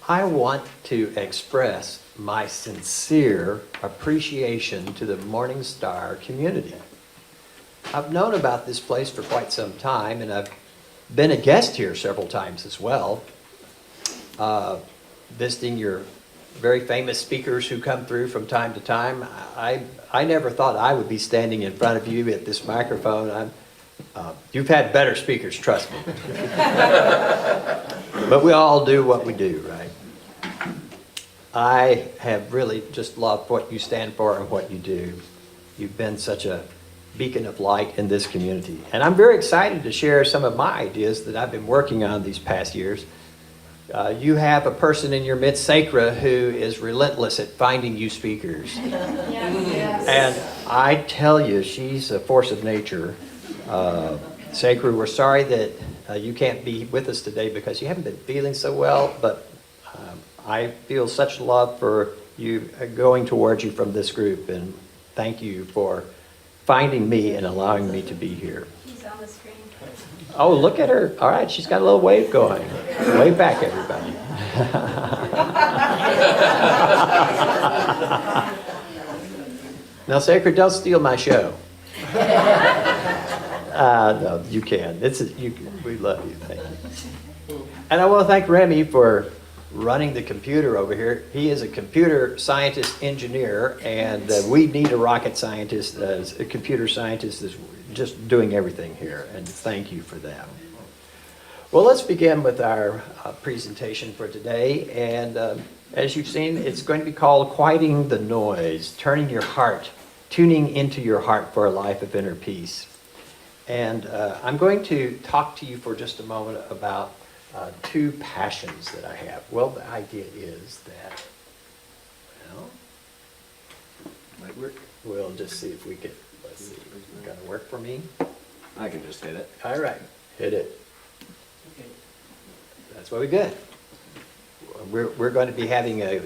I want to express my sincere appreciation to the Morning Star community. I've known about this place for quite some time, and I've been a guest here several times as well, visiting your very famous speakers who come through from time to time. I never thought I would be standing in front of you at this microphone. You've had better speakers, trust me. But we all do what we do, right? I have really just loved what you stand for and what you do. You've been such a beacon of light in this community. And I'm very excited to share some of my ideas that I've been working on these past years. You have a person in your midst, Sacra, who is relentless at finding you speakers. Yes. And I tell you, she's a force of nature. Sacra, we're sorry that you can't be with us today because you haven't been feeling so well, but I feel such love for you going towards you from this group, and thank you for finding me and allowing me to be here. He's on the screen. Oh, look at her. All right, she's got a little wave going. Wave back, everybody. Now, Sacred, don't steal my show. No, you can. We love you. Thank you. And I want to thank Remy for running the computer over here. He is a computer scientist engineer, and we need a rocket scientist, a computer scientist is just doing everything here, and thank you for that. Well, let's begin with our presentation for today, and as you've seen, it's going to be called Quieting the Noise, Turning Your Heart, Tuning into Your Heart for a Life of Inner Peace. And I'm going to talk to you for just a moment about two passions that I have. Well, the idea is that, we'll just see if we can, let's see, it's gonna work for me? I can just hit it. All right, hit it. Okay. That's what we got. We're going to be having a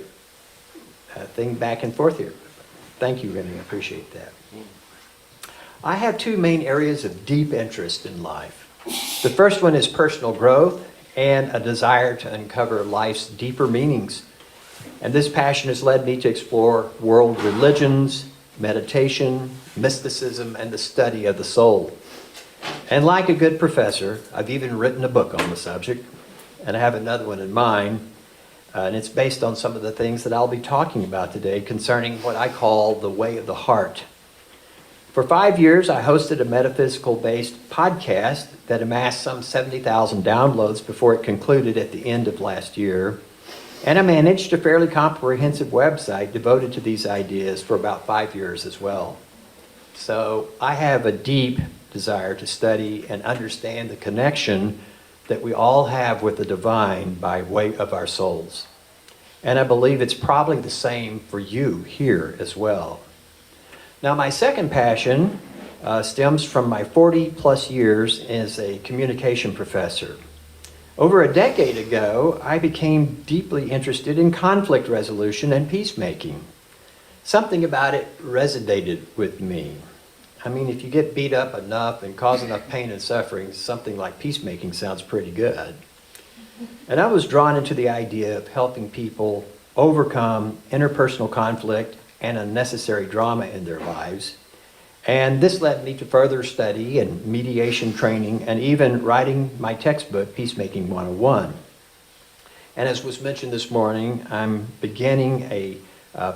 thing back and forth here. Thank you, Remy, I appreciate that. I have two main areas of deep interest in life. The first one is personal growth and a desire to uncover life's deeper meanings. And this passion has led me to explore world religions, meditation, mysticism, and the study of the soul. And like a good professor, I've even written a book on the subject, and I have another one in mind, and it's based on some of the things that I'll be talking about today concerning what I call the way of the heart. For 5 years, I hosted a metaphysical-based podcast that amassed some 70,000 downloads before it concluded at the end of last year. And I managed a fairly comprehensive website devoted to these ideas for about 5 years as well. So I have a deep desire to study and understand the connection that we all have with the divine by way of our souls. And I believe it's probably the same for you here as well. Now, my second passion stems from my 40-plus years as a communication professor. Over a decade ago, I became deeply interested in conflict resolution and peacemaking. Something about it resonated with me. I mean, if you get beat up enough and cause enough pain and suffering, something like peacemaking sounds pretty good. And I was drawn into the idea of helping people overcome interpersonal conflict and unnecessary drama in their lives. And this led me to further study and mediation training and even writing my textbook, Peacemaking 101. And as was mentioned this morning, I'm beginning a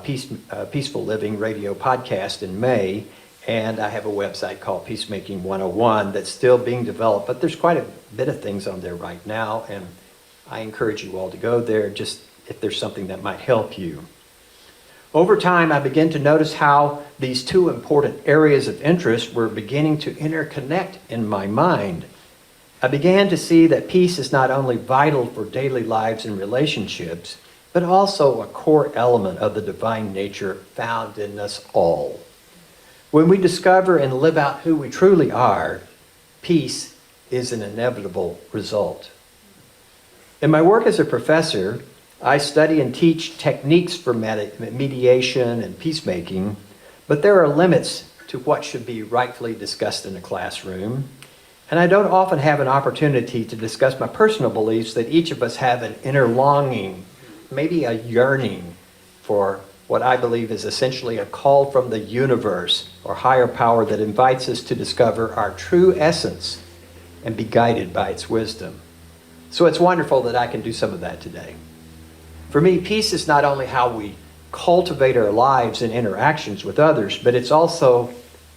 Peaceful Living radio podcast in May, and I have a website called Peacemaking 101 that's still being developed, but there's quite a bit of things on there right now, and I encourage you all to go there just if there's something that might help you. Over time, I began to notice how these two important areas of interest were beginning to interconnect in my mind. I began to see that peace is not only vital for daily lives and relationships, but also a core element of the divine nature found in us all. When we discover and live out who we truly are, peace is an inevitable result. In my work as a professor, I study and teach techniques for mediation and peacemaking, but there are limits to what should be rightfully discussed in a classroom. And I don't often have an opportunity to discuss my personal beliefs that each of us have an inner longing maybe a yearning for what I believe is essentially a call from the universe or higher power that invites us to discover our true essence and be guided by its wisdom. So it's wonderful that I can do some of that today. For me, peace is not only how we cultivate our lives and interactions with others, but it's also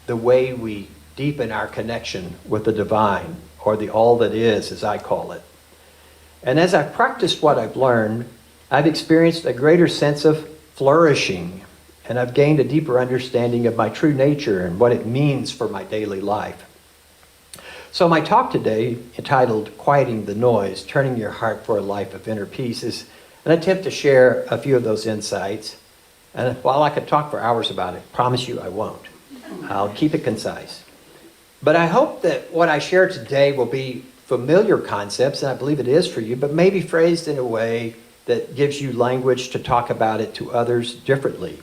the way we deepen our connection with the divine, or the all that is, as I call it. And as I've practiced what I've learned, I've experienced a greater sense of flourishing, and I've gained a deeper understanding of my true nature and what it means for my daily life. So my talk today, entitled Quieting the Noise, Turning Your Heart for a Life of Inner Peace, is an attempt to share a few of those insights. And while I could talk for hours about it, promise you I won't. I'll keep it concise. But I hope that what I share today will be familiar concepts, and I believe it is for you, but maybe phrased in a way that gives you language to talk about it to others differently.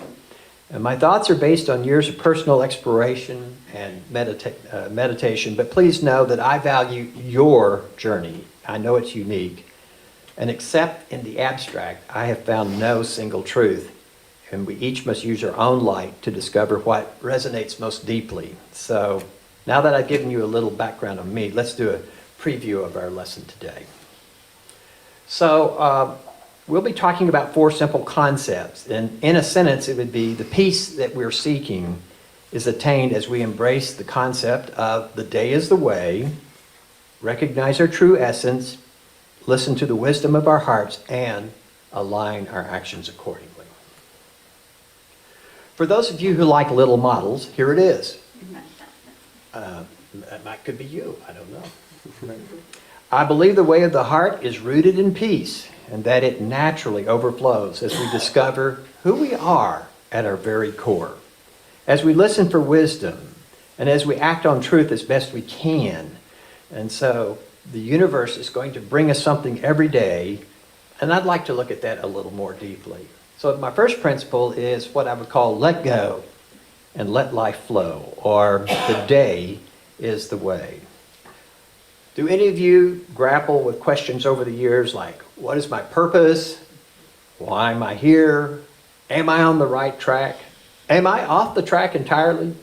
And my thoughts are based on years of personal exploration and meditation, but please know that I value your journey. I know it's unique. And except in the abstract, I have found no single truth. And we each must use our own light to discover what resonates most deeply. So now that I've given you a little background on me, let's do a preview of our lesson today. So we'll be talking about 4 simple concepts. And in a sentence, it would be the peace that we're seeking is attained as we embrace the concept of the day is the way, recognize our true essence, listen to the wisdom of our hearts, and align our actions accordingly. For those of you who like little models, here it is. That could be you, I don't know. I believe the way of the heart is rooted in peace, and that it naturally overflows as we discover who we are at our very core. As we listen for wisdom, and as we act on truth as best we can. And so the universe is going to bring us something every day, and I'd like to look at that a little more deeply. So my first principle is what I would call let go and let life flow, or the day is the way. Do any of you grapple with questions over the years like, what is my purpose? Why am I here? Am I on the right track? Am I off the track entirely?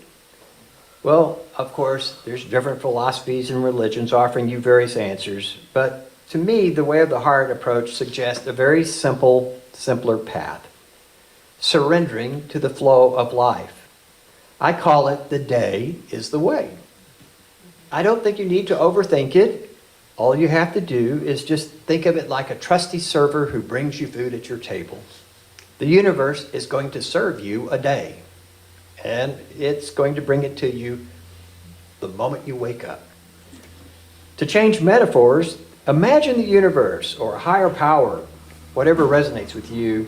Well, of course, there's different philosophies and religions offering you various answers, but to me, the way of the heart approach suggests a very simple, simpler path. Surrendering to the flow of life. I call it the day is the way. I don't think you need to overthink it. All you have to do is just think of it like a trusty server who brings you food at your table. The universe is going to serve you a day, and it's going to bring it to you the moment you wake up. To change metaphors, imagine the universe or a higher power, whatever resonates with you,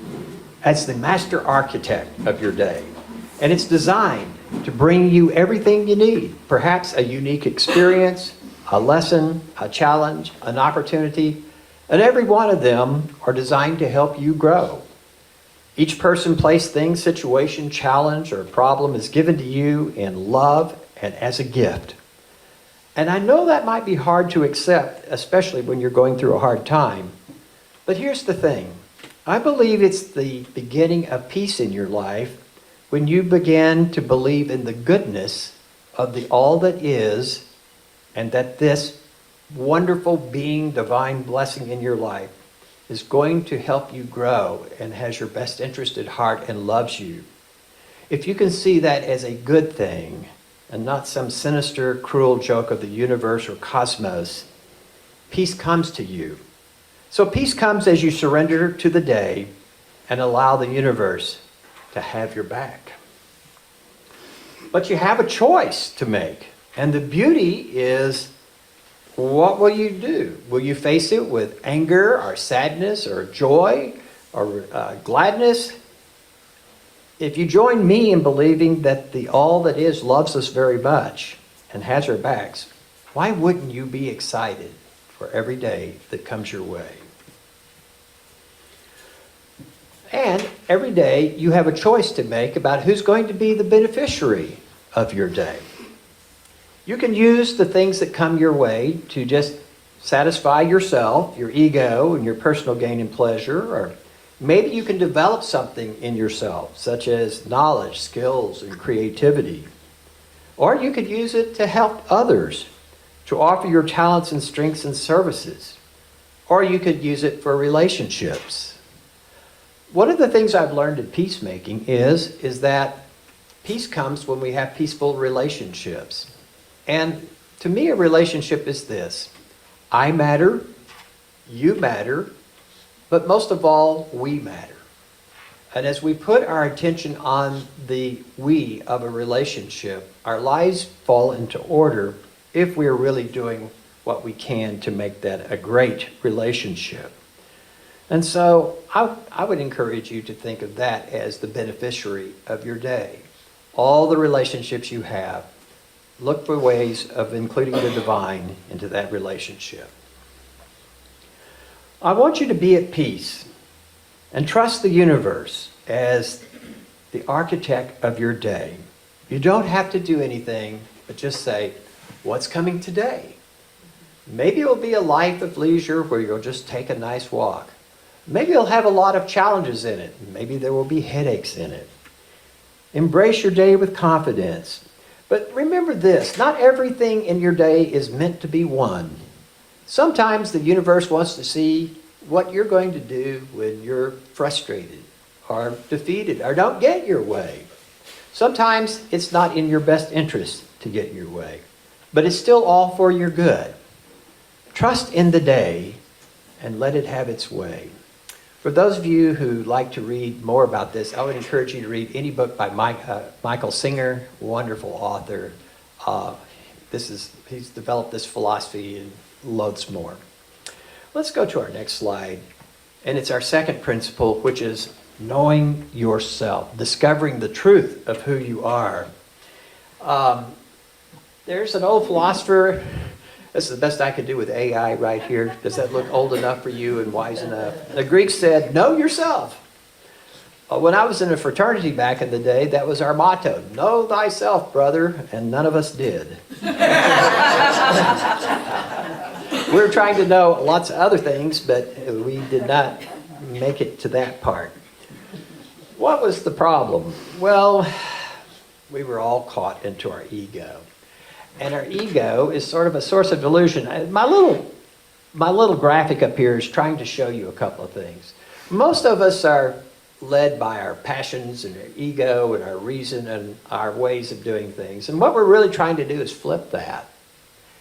as the master architect of your day. And it's designed to bring you everything you need, perhaps a unique experience, a lesson, a challenge, an opportunity, and every one of them are designed to help you grow. Each person, place, thing, situation, challenge, or problem is given to you in love and as a gift. And I know that might be hard to accept, especially when you're going through a hard time. But here's the thing. I believe it's the beginning of peace in your life when you begin to believe in the goodness of the all that is, and that this wonderful being, divine blessing in your life is going to help you grow and has your best interest at heart and loves you. If you can see that as a good thing and not some sinister, cruel joke of the universe or cosmos, peace comes to you. So peace comes as you surrender to the day and allow the universe to have your back. But you have a choice to make. And the beauty is, what will you do? Will you face it with anger or sadness or joy or gladness? If you join me in believing that the all that is loves us very much and has our backs, why wouldn't you be excited for every day that comes your way? And every day you have a choice to make about who's going to be the beneficiary of your day. You can use the things that come your way to just satisfy yourself, your ego, and your personal gain and pleasure, or Maybe you can develop something in yourself, such as knowledge, skills, and creativity. Or you could use it to help others, to offer your talents and strengths and services. Or you could use it for relationships. One of the things I've learned in peacemaking is that peace comes when we have peaceful relationships. And to me, a relationship is this: I matter, you matter, but most of all, we matter. And as we put our attention on the we of a relationship, our lives fall into order if we're really doing what we can to make that a great relationship. And so I would encourage you to think of that as the beneficiary of your day. All the relationships you have, look for ways of including the divine into that relationship. I want you to be at peace and trust the universe as the architect of your day. You don't have to do anything, but just say, what's coming today? Maybe it'll be a life of leisure where you'll just take a nice walk. Maybe it'll have a lot of challenges in it. Maybe there will be headaches in it. Embrace your day with confidence. But remember this, not everything in your day is meant to be won. Sometimes the universe wants to see what you're going to do when you're frustrated or defeated or don't get your way. Sometimes it's not in your best interest to get your way, but it's still all for your good. Trust in the day and let it have its way. For those of you who like to read more about this, I would encourage you to read any book by Michael Singer, wonderful author. He's developed this philosophy and loads more. Let's go to our next slide. And it's our second principle, which is knowing yourself, discovering the truth of who you are. There's an old philosopher. This is the best I could do with AI right here. Does that look old enough for you and wise enough? The Greeks said, know yourself. When I was in a fraternity back in the day, that was our motto. Know thyself, brother. And none of us did. We were trying to know lots of other things, but we did not make it to that part. What was the problem? Well, we were all caught into our ego. And our ego is sort of a source of delusion. My little graphic up here is trying to show you a couple of things. Most of us are led by our passions and our ego and our reason and our ways of doing things. And what we're really trying to do is flip that.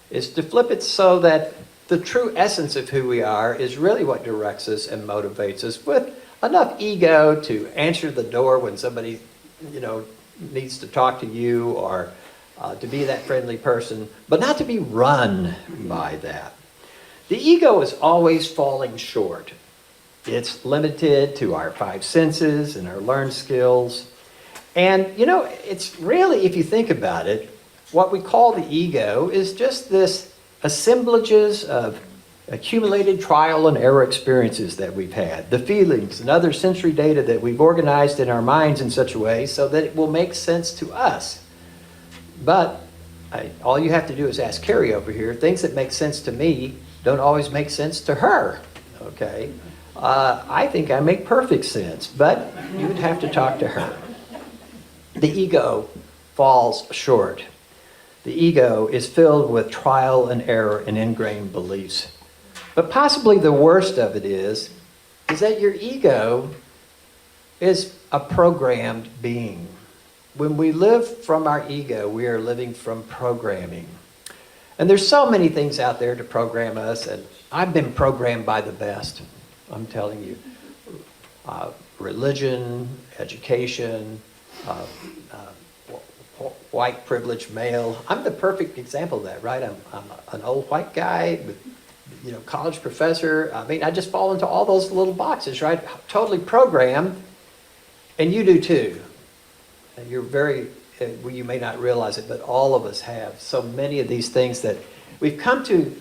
Is to flip it so that the true essence of who we are is really what directs us and motivates us, with enough ego to answer the door when somebody, needs to talk to you, or to be that friendly person, but not to be run by that. The ego is always falling short. It's limited to our 5 senses and our learned skills. And, it's really, if you think about it, what we call the ego is just this assemblages of accumulated trial and error experiences that we've had, the feelings and other sensory data that we've organized in our minds in such a way so that it will make sense to us. But all you have to do is ask Carrie over here. Things that make sense to me don't always make sense to her, okay? I think I make perfect sense, but you would have to talk to her. The ego falls short. The ego is filled with trial and error and ingrained beliefs. But possibly the worst of it is that your ego is a programmed being. When we live from our ego, we are living from programming. And there's so many things out there to program us, and I've been programmed by the best, I'm telling you. Religion, education, white privileged male. I'm the perfect example of that, right? I'm an old white guy with, college professor. I just fall into all those little boxes, right? Totally programmed, and you do too. And you're you may not realize it, but all of us have so many of these things that we've come to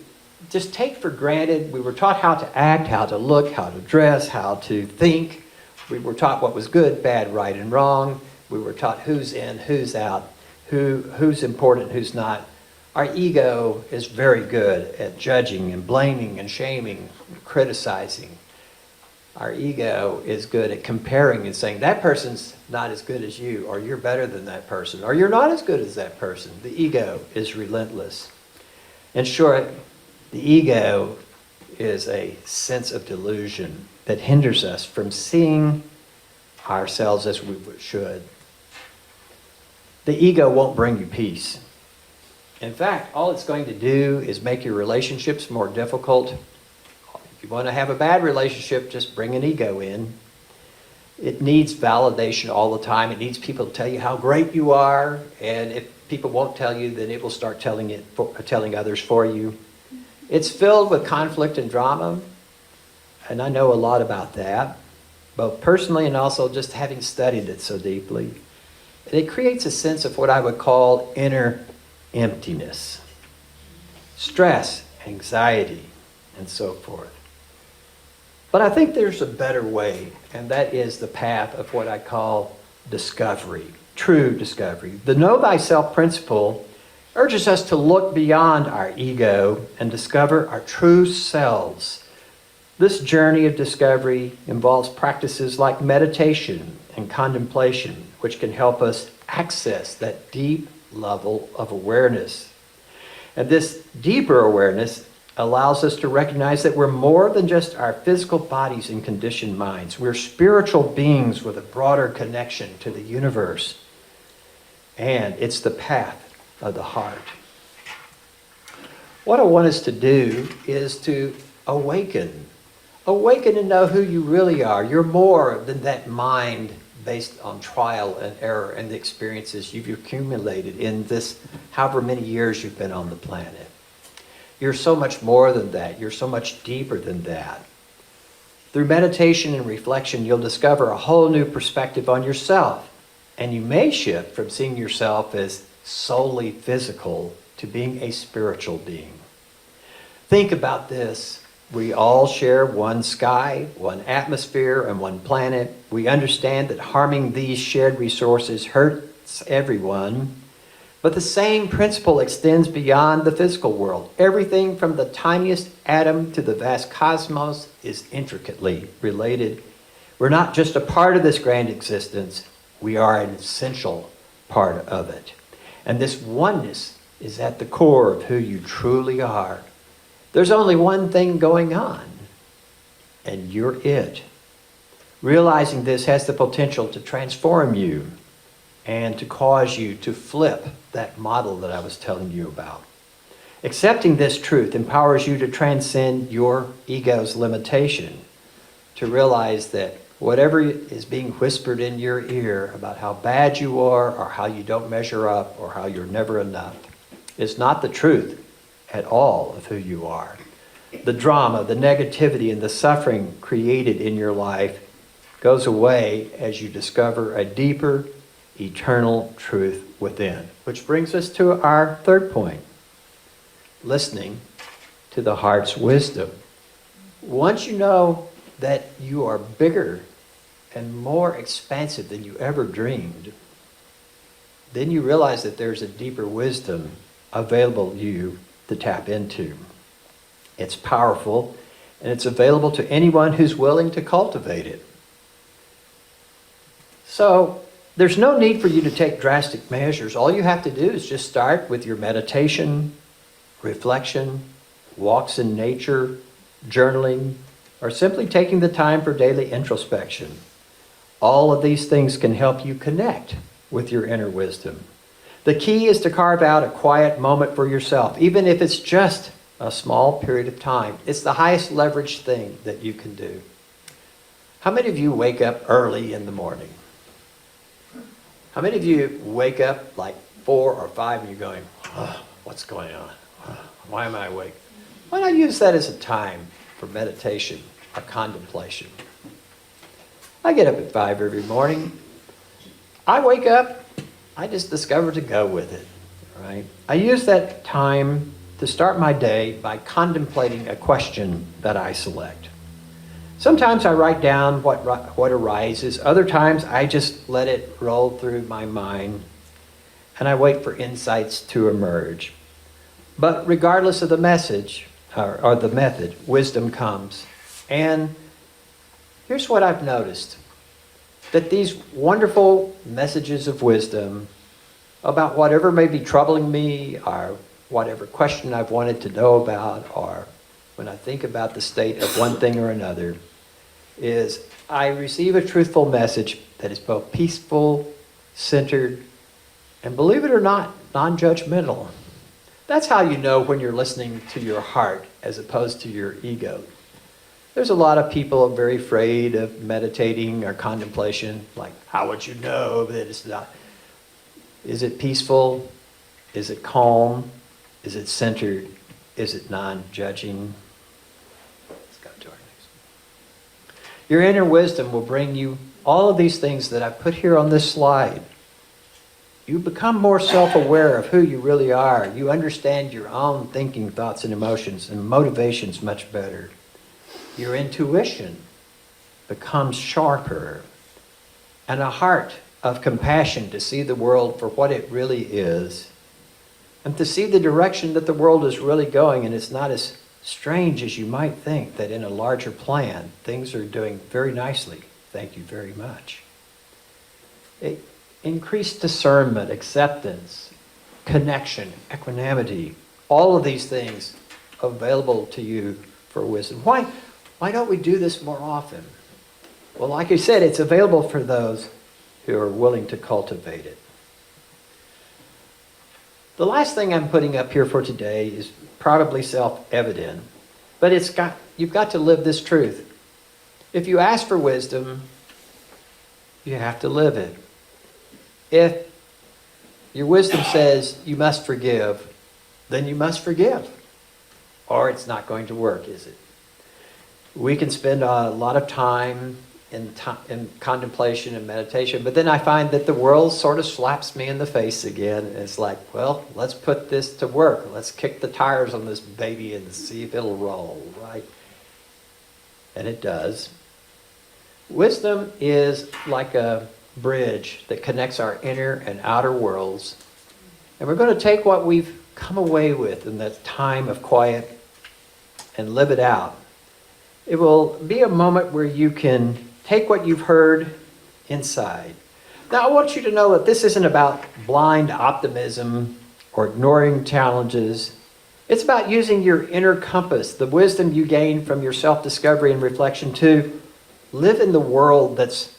just take for granted. We were taught how to act, how to look, how to dress, how to think. We were taught what was good, bad, right, and wrong. We were taught who's in, who's out, who's important, who's not. Our ego is very good at judging and blaming and shaming, and criticizing. our ego is good at comparing and saying, that person's not as good as you, or you're better than that person, or you're not as good as that person. The ego is relentless. In short, the ego is a sense of delusion that hinders us from seeing ourselves as we should. The ego won't bring you peace. In fact, all it's going to do is make your relationships more difficult. If you want to have a bad relationship, just bring an ego in. It needs validation all the time. It needs people to tell you how great you are. And if people won't tell you, then it will start telling others for you. It's filled with conflict and drama. And I know a lot about that, both personally and also just having studied it so deeply. And it creates a sense of what I would call inner emptiness, stress, anxiety, and so forth. But I think there's a better way, and that is the path of what I call discovery, true discovery. The know thyself principle urges us to look beyond our ego and discover our true selves. This journey of discovery involves practices like meditation and contemplation, which can help us access that deep level of awareness. And this deeper awareness allows us to recognize that we're more than just our physical bodies and conditioned minds. We're spiritual beings with a broader connection to the universe. And it's the path of the heart. What I want us to do is to awaken. Awaken and know who you really are. You're more than that mind based on trial and error and the experiences you've accumulated in this however many years you've been on the planet. You're so much more than that. You're so much deeper than that. Through meditation and reflection, you'll discover a whole new perspective on yourself. And you may shift from seeing yourself as solely physical to being a spiritual being. Think about this. We all share one sky, one atmosphere, and one planet. We understand that harming these shared resources hurts everyone. But the same principle extends beyond the physical world. Everything from the tiniest atom to the vast cosmos is intricately related. We're not just a part of this grand existence. We are an essential part of it. And this oneness is at the core of who you truly are. There's only one thing going on, and you're it. Realizing this has the potential to transform you and to cause you to flip that model that I was telling you about. Accepting this truth empowers you to transcend your ego's limitation, to realize that whatever is being whispered in your ear about how bad you are or how you don't measure up or how you're never enough is not the truth at all of who you are. The drama, the negativity, and the suffering created in your life goes away as you discover a deeper, eternal truth within. Which brings us to our third point, listening to the heart's wisdom. Once you know that you are bigger and more expansive than you ever dreamed, then you realize that there's a deeper wisdom available to you to tap into. It's powerful, and it's available to anyone who's willing to cultivate it. So there's no need for you to take drastic measures. All you have to do is just start with your meditation, reflection, walks in nature, journaling, or simply taking the time for daily introspection. All of these things can help you connect with your inner wisdom. The key is to carve out a quiet moment for yourself, even if it's just a small period of time. It's the highest leverage thing that you can do. How many of you wake up early in the morning? How many of you wake up like 4 or 5 and you're going, oh, what's going on? Why am I awake? Why not use that as a time for meditation or contemplation? I get up at 5 every morning. I wake up, I just discover to go with it, right? I use that time to start my day by contemplating a question that I select. Sometimes I write down what arises. Other times I just let it roll through my mind and I wait for insights to emerge. But regardless of the message or the method, wisdom comes. And here's what I've noticed. That these wonderful messages of wisdom about whatever may be troubling me, or whatever question I've wanted to know about, or when I think about the state of one thing or another, is I receive a truthful message that is both peaceful, centered, and believe it or not, non-judgmental. That's how you know when you're listening to your heart as opposed to your ego. There's a lot of people who are very afraid of meditating or contemplation, like, how would you know that it's not? Is it peaceful? Is it calm? Is it centered? Is it non-judging? Let's go to our next one. Your inner wisdom will bring you all of these things that I put here on this slide. You become more self-aware of who you really are. You understand your own thinking, thoughts, and emotions and motivations much better. Your intuition becomes sharper, and a heart of compassion to see the world for what it really is, and to see the direction that the world is really going, and it's not as strange as you might think, that in a larger plan, things are doing very nicely. Thank you very much. Increased discernment, acceptance, connection, equanimity, all of these things available to you for wisdom. Why don't we do this more often? Well, like I said, it's available for those who are willing to cultivate it. The last thing I'm putting up here for today is probably self-evident, but you've got to live this truth. If you ask for wisdom, you have to live it. If your wisdom says you must forgive, then you must forgive, or it's not going to work, is it? We can spend a lot of time in contemplation and meditation, but then I find that the world sort of slaps me in the face again. And it's like, well, let's put this to work. Let's kick the tires on this baby and see if it'll roll, right? And it does. Wisdom is like a bridge that connects our inner and outer worlds. And we're going to take what we've come away with in that time of quiet and live it out. It will be a moment where you can take what you've heard inside. Now, I want you to know that this isn't about blind optimism or ignoring challenges. It's about using your inner compass, the wisdom you gain from your self-discovery and reflection, to live in the world that's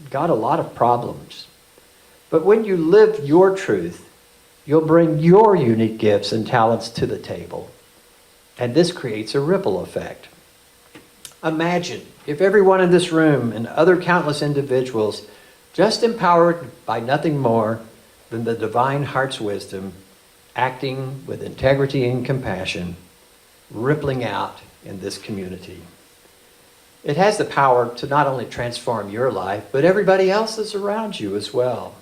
got a lot of problems. But when you live your truth, you'll bring your unique gifts and talents to the table. And this creates a ripple effect. Imagine if everyone in this room and other countless individuals, just empowered by nothing more than the divine heart's wisdom, acting with integrity and compassion, rippling out in this community. It has the power to not only transform your life, but everybody else's around you as well.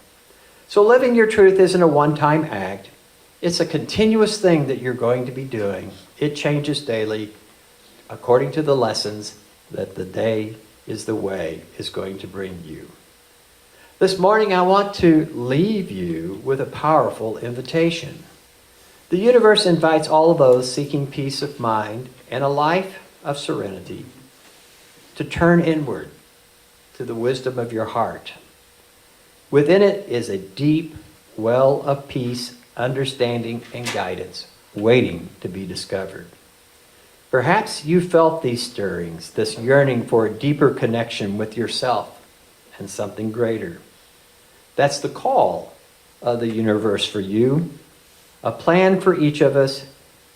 So living your truth isn't a one-time act. It's a continuous thing that you're going to be doing. It changes daily according to the lessons that the day is the way is going to bring you. This morning, I want to leave you with a powerful invitation. The universe invites all of those seeking peace of mind and a life of serenity to turn inward to the wisdom of your heart. Within it is a deep well of peace, understanding, and guidance waiting to be discovered. Perhaps you felt these stirrings, this yearning for a deeper connection with yourself and something greater. That's the call of the universe for you, a plan for each of us,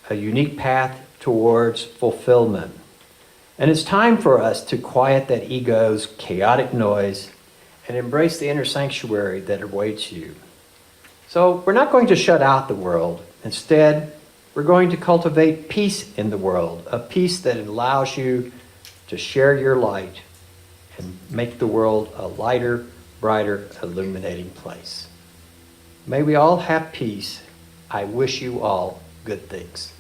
a unique path towards fulfillment. And it's time for us to quiet that ego's chaotic noise and embrace the inner sanctuary that awaits you. So we're not going to shut out the world. Instead, we're going to cultivate peace in the world, a peace that allows you to share your light and make the world a lighter, brighter, illuminating place. May we all have peace. I wish you all good things.